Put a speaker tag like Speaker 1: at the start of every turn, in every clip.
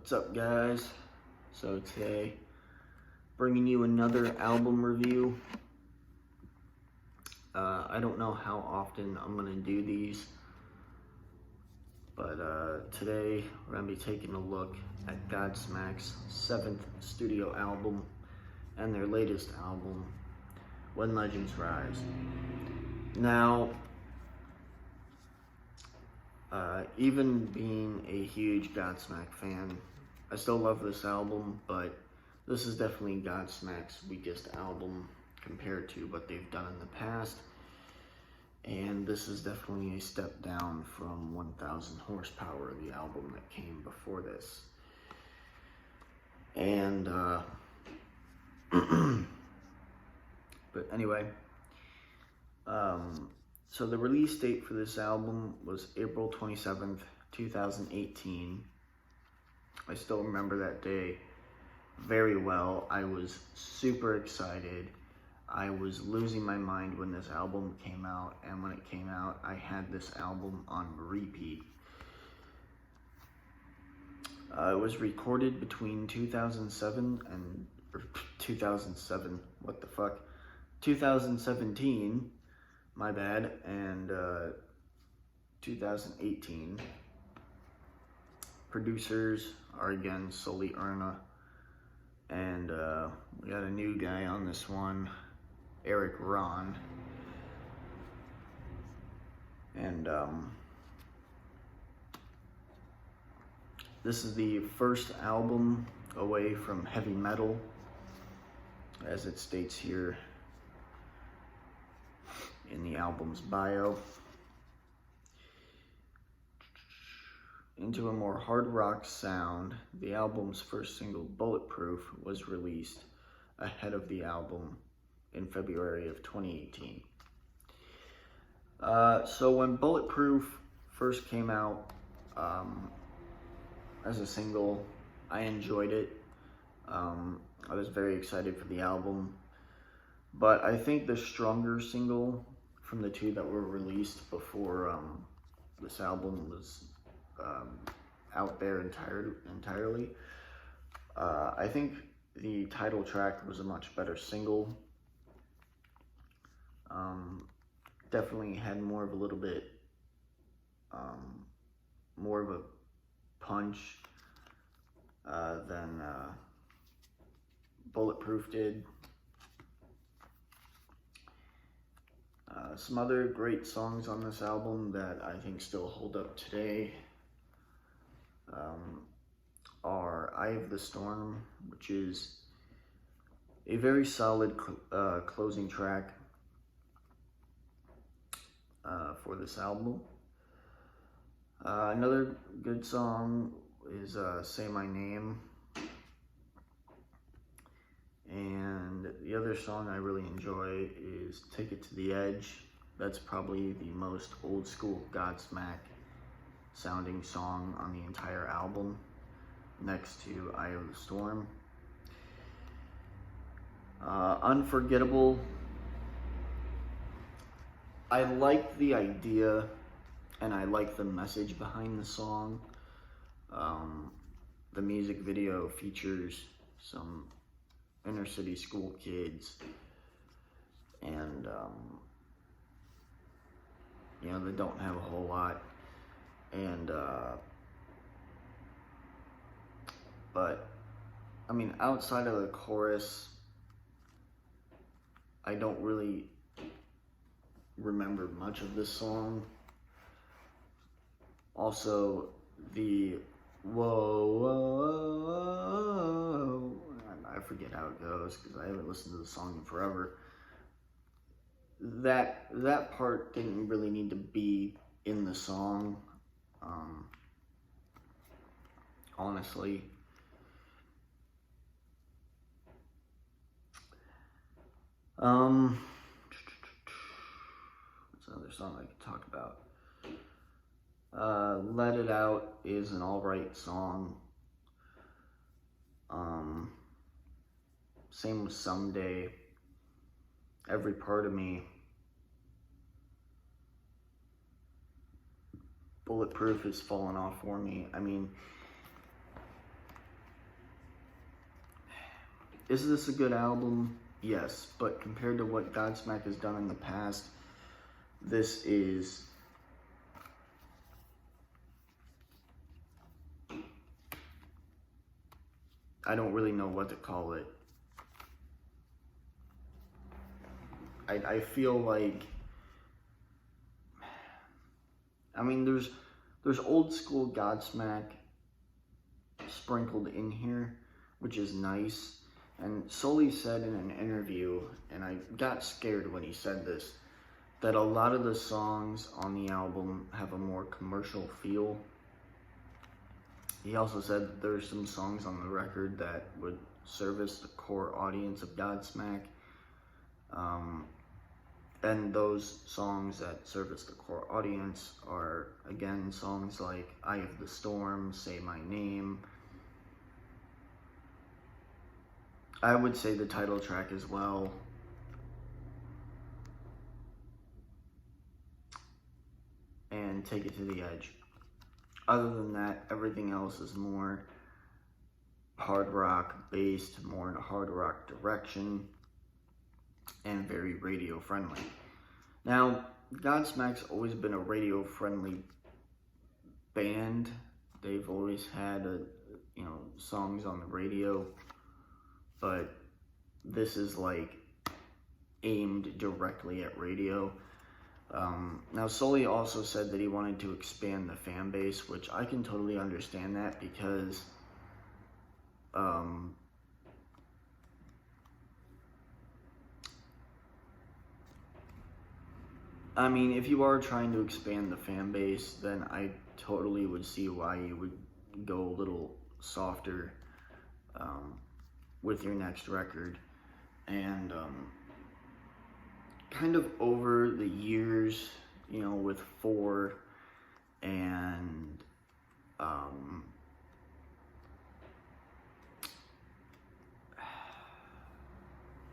Speaker 1: What's up, guys? So today, bringing you another album review. I don't know how often I'm gonna do these, but today we're gonna be taking a look at Godsmack's 7th studio album and their latest album, When Legends Rise. Now, even being a huge Godsmack fan, I still love this album, but this is definitely Godsmack's weakest album compared to what they've done in the past. And this is definitely a step down from 1000 Horsepower, the album that came before this. And, but anyway, so the release date for this album was April 27th, 2018. I still remember that day very well. I was super excited. I was losing my mind when this album came out, and when it came out, I had this album on repeat. It was recorded between 2007 and 2017, my bad, and 2018. Producers are again Sully Erna, and we got a new guy on this one, Eric Ron. And this is the first album away from heavy metal, as it states here in the album's bio, into a more hard rock sound. The album's first single, Bulletproof, was released ahead of the album in February of 2018. So when Bulletproof first came out as a single, I enjoyed it. I was very excited for the album, but I think the stronger single from the two that were released before this album was out there entirely, I think the title track was a much better single. Definitely had more of a little bit more of a punch than Bulletproof did. Some other great songs on this album that I think still hold up today are Eye of the Storm, which is a very solid closing track for this album. Another good song is Say My Name. And the other song I really enjoy is Take It to the Edge. That's probably the most old school Godsmack sounding song on the entire album, next to Eye of the Storm. Unforgettable. I like the idea and I like the message behind the song. The music video features some inner city school kids, and you know, they don't have a whole lot, and but I mean, outside of the chorus, I don't really remember much of this song. Also, the whoa, whoa, whoa, I forget how it goes because I haven't listened to the song in forever. That part didn't really need to be in the song, honestly. What's another song I could talk about? Let It Out is an alright song. Same with Someday. Every Part of Me. Bulletproof has fallen off for me. I mean, Is this a good album? Yes, but compared to what Godsmack has done in the past, this is I don't really know what to call it. I feel like, I mean, there's old school Godsmack sprinkled in here, which is nice. And Sully said in an interview, and I got scared when he said this, that a lot of the songs on the album have a more commercial feel. He also said that there's some songs on the record that would service the core audience of Godsmack. And those songs that service the core audience are, again, songs like Eye of the Storm, Say My Name. I would say the title track as well. And Take It to the Edge. Other than that, everything else is more hard rock based, more in a hard rock direction, and very radio friendly. Now, Godsmack's always been a radio friendly band. They've always had songs on the radio, but this is like aimed directly at radio. Now, Sully also said that he wanted to expand the fan base, which I can totally understand that, because I mean, if you are trying to expand the fan base, then I totally would see why you would go a little softer with your next record. And kind of over the years, with 4 and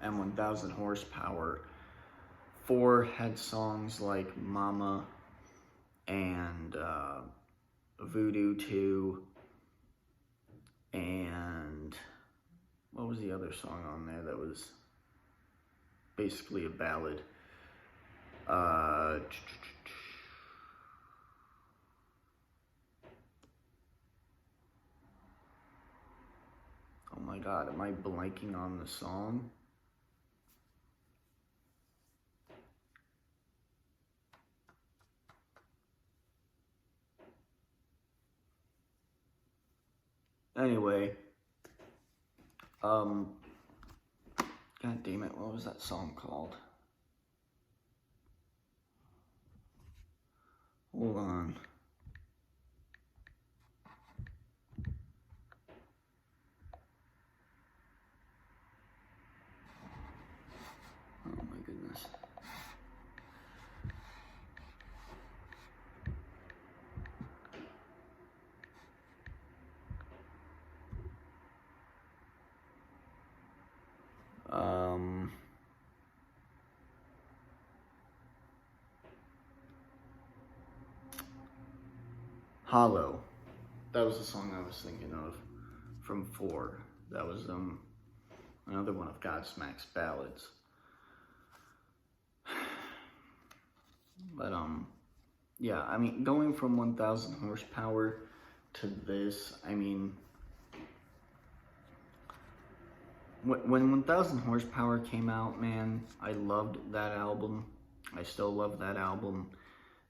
Speaker 1: 1000 Horsepower, 4 had songs like Mama and Voodoo 2, and what was the other song on there that was basically a ballad? Oh my God, am I blanking on the song? Anyway, God damn it, what was that song called? Hold on. Oh my goodness. Hollow. That was the song I was thinking of from 4. That was another one of Godsmack's ballads. But yeah, I mean, going from 1000 Horsepower to this, I mean, when 1000 Horsepower came out, man, I loved that album. I still love that album.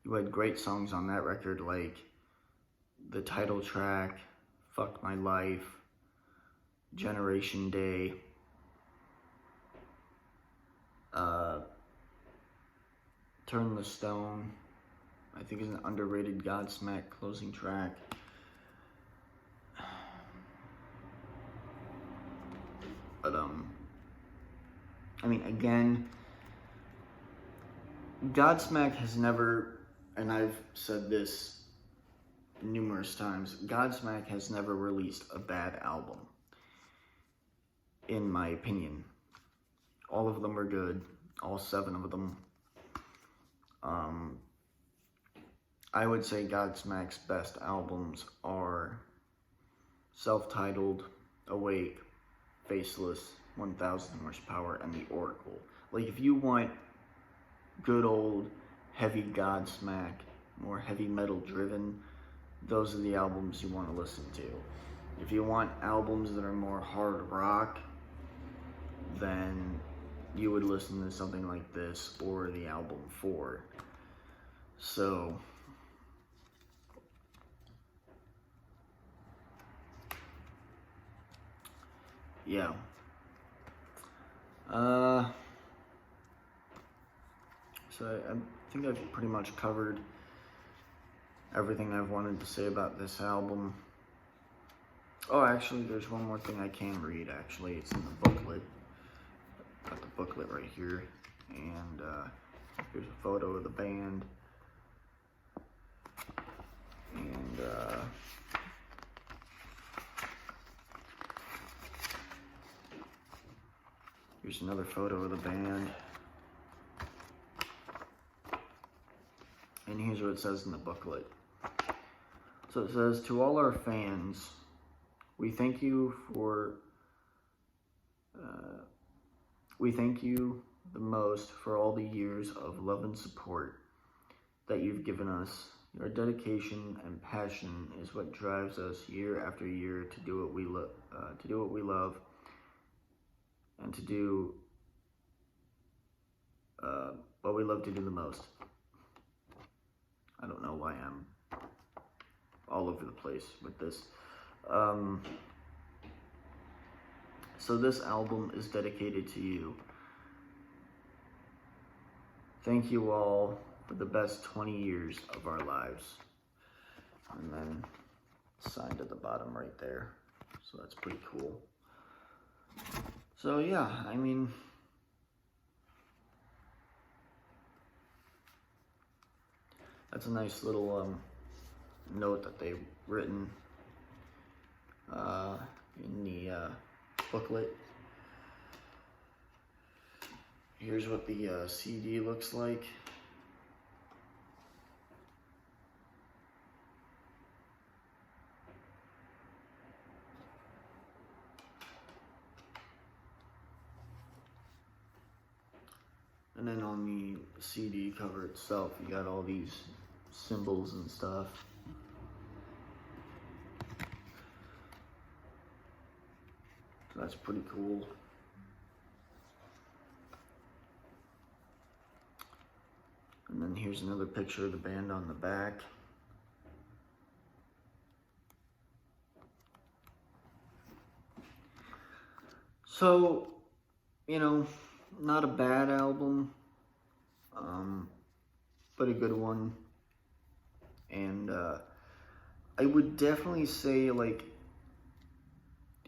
Speaker 1: You had great songs on that record, like the title track, Fuck My Life, Generation Day, Turn the Stone, I think is an underrated Godsmack closing track. But, I mean, again, Godsmack has never, and I've said this numerous times, Godsmack has never released a bad album, in my opinion. All of them are good, all 7 of them. I would say Godsmack's best albums are Self-Titled, Awake, Faceless, 1000 horsepower, and the Oracle. Like, if you want good old heavy Godsmack, more heavy metal driven, those are the albums you want to listen to. If you want albums that are more hard rock, then you would listen to something like this or the album 4. So, yeah. So I think I've pretty much covered everything I've wanted to say about this album. Oh, actually, there's one more thing I can read, actually. It's in the booklet. Got the booklet right here. And here's a photo of the band. And here's another photo of the band. And here's what it says in the booklet. So it says, to all our fans, we thank you the most for all the years of love and support that you've given us. Your dedication and passion is what drives us year after year to do what we love, and to do what we love to do the most. I don't know why I'm all over the place with this. So this album is dedicated to you. Thank you all for the best 20 years of our lives. And then signed at the bottom right there. So that's pretty cool. So yeah, I mean, that's a nice little note that they've written in the booklet. Here's what the CD looks like. And then on the CD cover itself, you got all these symbols and stuff. So that's pretty cool. And then here's another picture of the band on the back. So, you know, not a bad album, but a good one. And I would definitely say, like,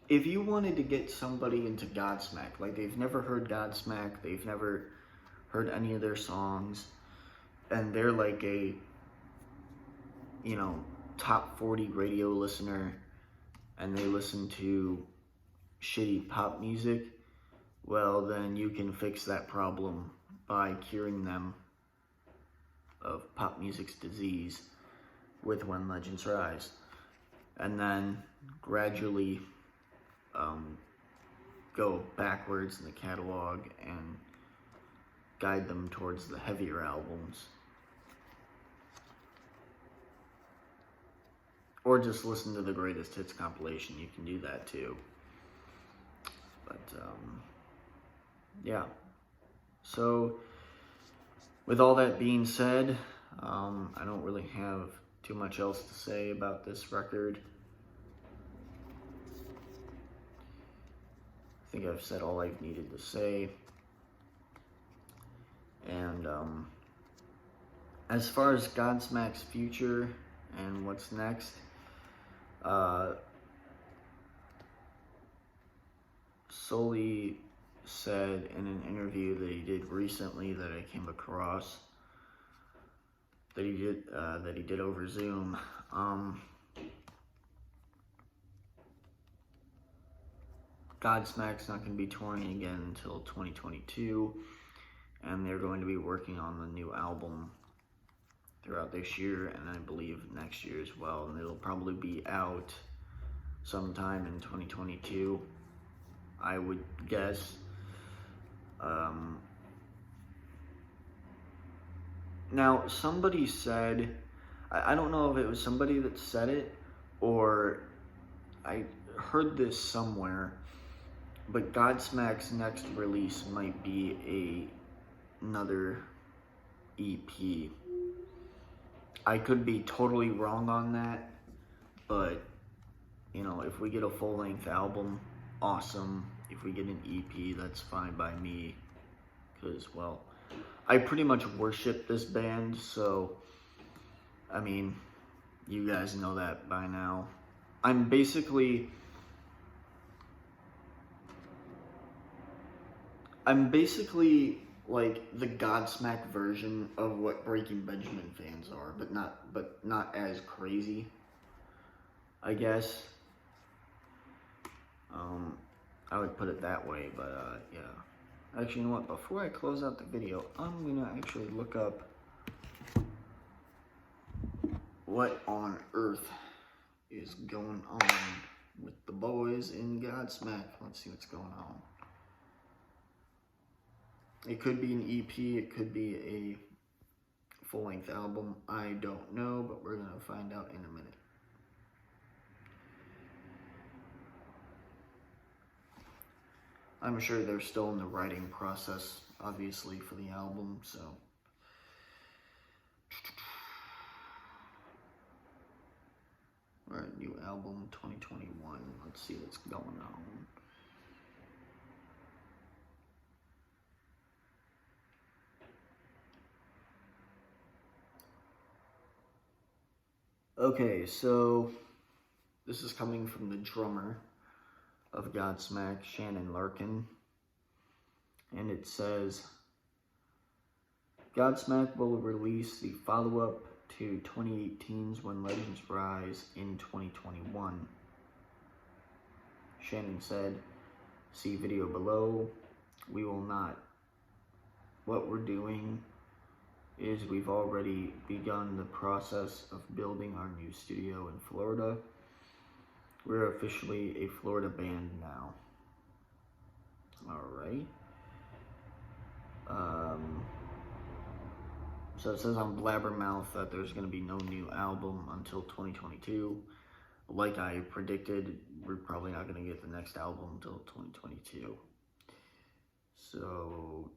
Speaker 1: if you wanted to get somebody into Godsmack, like they've never heard Godsmack, they've never heard any of their songs, and they're like a, you know, top 40 radio listener, and they listen to shitty pop music, well, then you can fix that problem by curing them of pop music's disease with When Legends Rise. And then gradually go backwards in the catalog and guide them towards the heavier albums. Or just listen to the greatest hits compilation. You can do that too. But yeah. So with all that being said, I don't really have too much else to say about this record. I think I've said all I've needed to say. And as far as Godsmack's future and what's next, Sully said in an interview that he did recently that I came across, that he did over Zoom. Godsmack's not going to be touring again until 2022, and they're going to be working on the new album throughout this year, and I believe next year as well, and it'll probably be out sometime in 2022. I would guess. Now, somebody said, I don't know if it was somebody that said it or I heard this somewhere, but Godsmack's next release might be another EP. I could be totally wrong on that, but you know, if we get a full-length album, awesome. If we get an EP, that's fine by me, because, well, I pretty much worship this band, so, I mean, you guys know that by now. I'm basically like the Godsmack version of what Breaking Benjamin fans are, but not as crazy, I guess. I would put it that way, but yeah. Actually, you know what? Before I close out the video, I'm gonna actually look up what on earth is going on with the boys in Godsmack. Let's see what's going on. It could be an EP, it could be a full-length album. I don't know, but we're gonna find out in a minute. I'm sure they're still in the writing process, obviously, for the album, so. Alright, new album 2021. Let's see what's going on. Okay, so this is coming from the drummer of Godsmack, Shannon Larkin, and it says, Godsmack will release the follow-up to 2018's When Legends Rise in 2021. Shannon said, see video below. We will not. What we're doing is we've already begun the process of building our new studio in Florida. We're officially a Florida band now. Alright. So it says on Blabbermouth that there's going to be no new album until 2022. Like I predicted, we're probably not going to get the next album until 2022. So...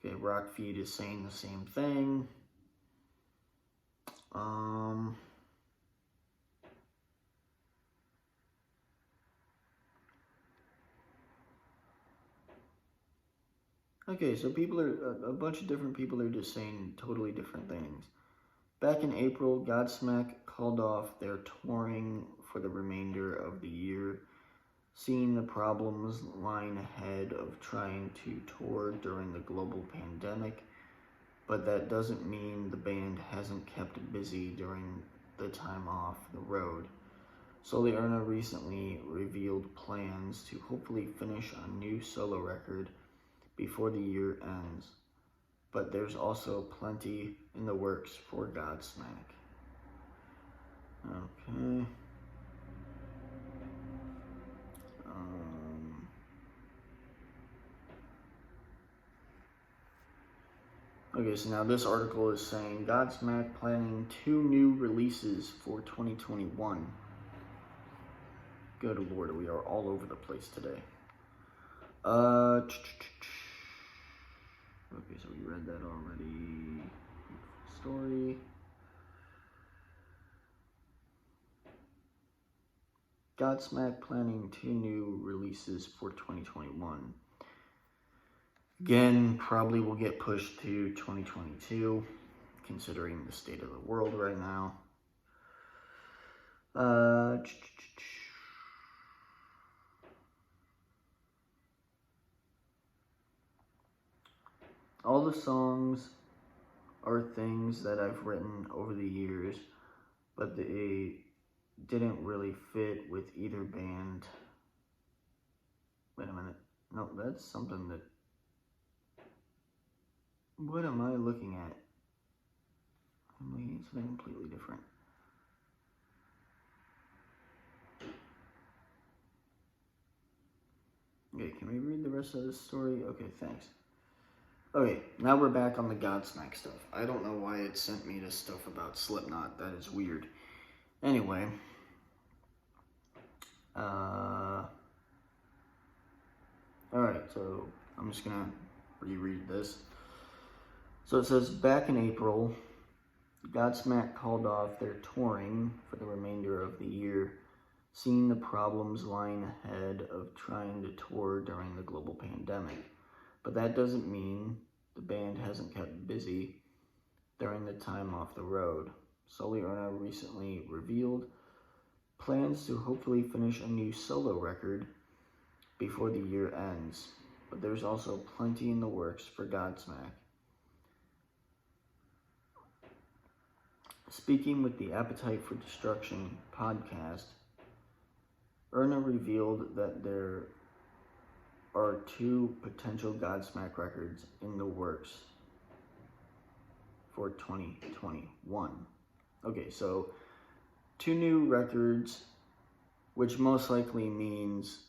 Speaker 1: Okay, Rockfeed is saying the same thing. Okay, so a bunch of different people are just saying totally different things. Back in April, Godsmack called off their touring for the remainder of the year, seeing the problems lying ahead of trying to tour during the global pandemic, but that doesn't mean the band hasn't kept busy during the time off the road. Soliana recently revealed plans to hopefully finish a new solo record before the year ends, but there's also plenty in the works for Godsmack. Okay. Okay, so now this article is saying Godsmack planning 2 new releases for 2021. Good Lord, we are all over the place today. Okay, so we read that already. Story. Godsmack planning 2 new releases for 2021. Again, probably will get pushed to 2022, considering the state of the world right now. All the songs are things that I've written over the years, but they didn't really fit with either band. Wait a minute. No, that's something that... What am I looking at? something completely different. Okay, can we read the rest of this story? Okay, thanks. Okay, now we're back on the Godsmack stuff. I don't know why it sent me this stuff about Slipknot. That is weird. Anyway. Alright, so I'm just gonna reread this. So it says, back in April, Godsmack called off their touring for the remainder of the year, seeing the problems lying ahead of trying to tour during the global pandemic. But that doesn't mean the band hasn't kept busy during the time off the road. Sully Erna recently revealed plans to hopefully finish a new solo record before the year ends, but there's also plenty in the works for Godsmack. Speaking with the Appetite for Destruction podcast, Erna revealed that there are 2 potential Godsmack records in the works for 2021. Okay, so 2 new records, which most likely means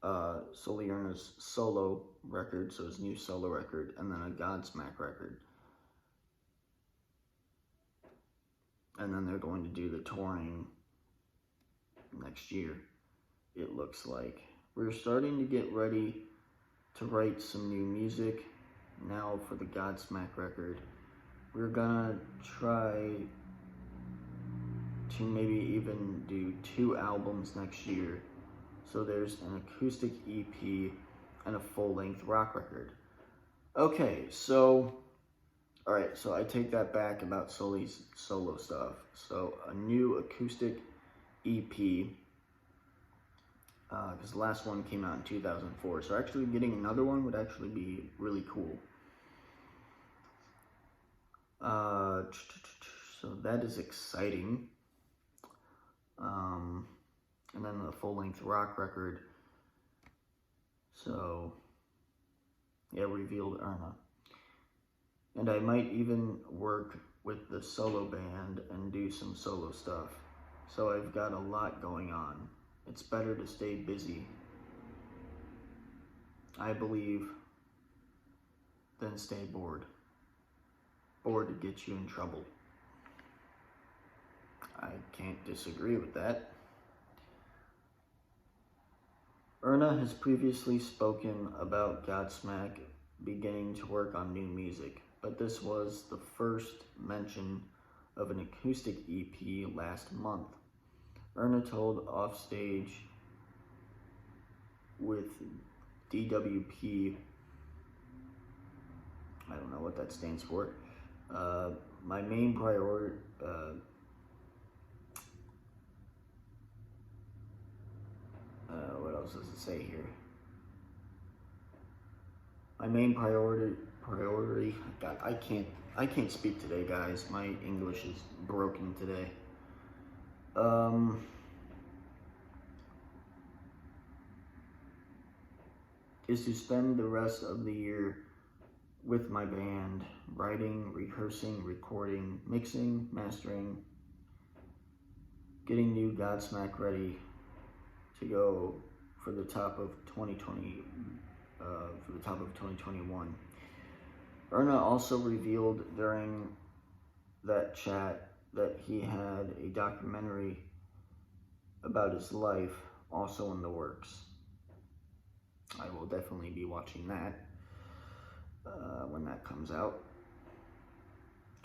Speaker 1: Sully Erna's solo record, so his new solo record, and then a Godsmack record. And then they're going to do the touring next year, it looks like. We're starting to get ready to write some new music now for the Godsmack record. We're gonna try to maybe even do 2 albums next year. So there's an acoustic EP and a full-length rock record. Okay, so, alright, so I take that back about Sully's solo stuff. So a new acoustic EP, because the last one came out in 2004. So actually getting another one would actually be really cool. So that is exciting. And then the full-length rock record. So, yeah, revealed Erna. And I might even work with the solo band and do some solo stuff. So I've got a lot going on. It's better to stay busy, I believe, than stay bored. Bored to get you in trouble. I can't disagree with that. Erna has previously spoken about Godsmack beginning to work on new music, but this was the first mention of an acoustic EP last month. Erna told Offstage with DWP, I don't know what that stands for, my main priority, what else does it say here? My main priority, God, I can't speak today, guys. My English is broken today. Is to spend the rest of the year with my band, writing, rehearsing, recording, mixing, mastering, getting new Godsmack ready to go for the top of 2021. Erna also revealed during that chat that he had a documentary about his life also in the works. I will definitely be watching that when that comes out.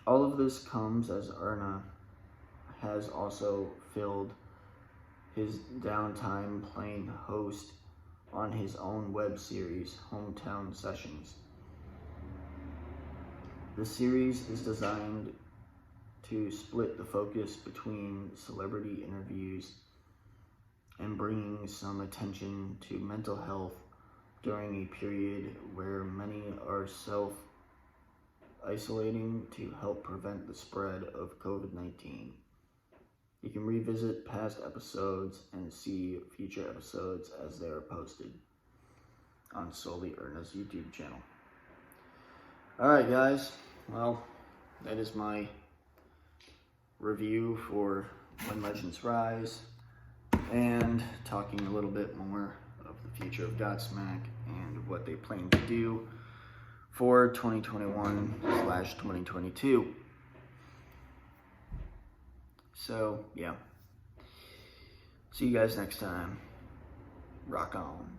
Speaker 1: All of this comes as Erna has also filled his downtime playing host on his own web series, Hometown Sessions. The series is designed to split the focus between celebrity interviews and bringing some attention to mental health during a period where many are self-isolating to help prevent the spread of COVID-19. You can revisit past episodes and see future episodes as they are posted on Sully Erna's YouTube channel. Alright guys, well, that is my review for When Legends Rise, and talking a little bit more of the future of Godsmack and what they plan to do for 2021/2022. So, yeah. See you guys next time. Rock on.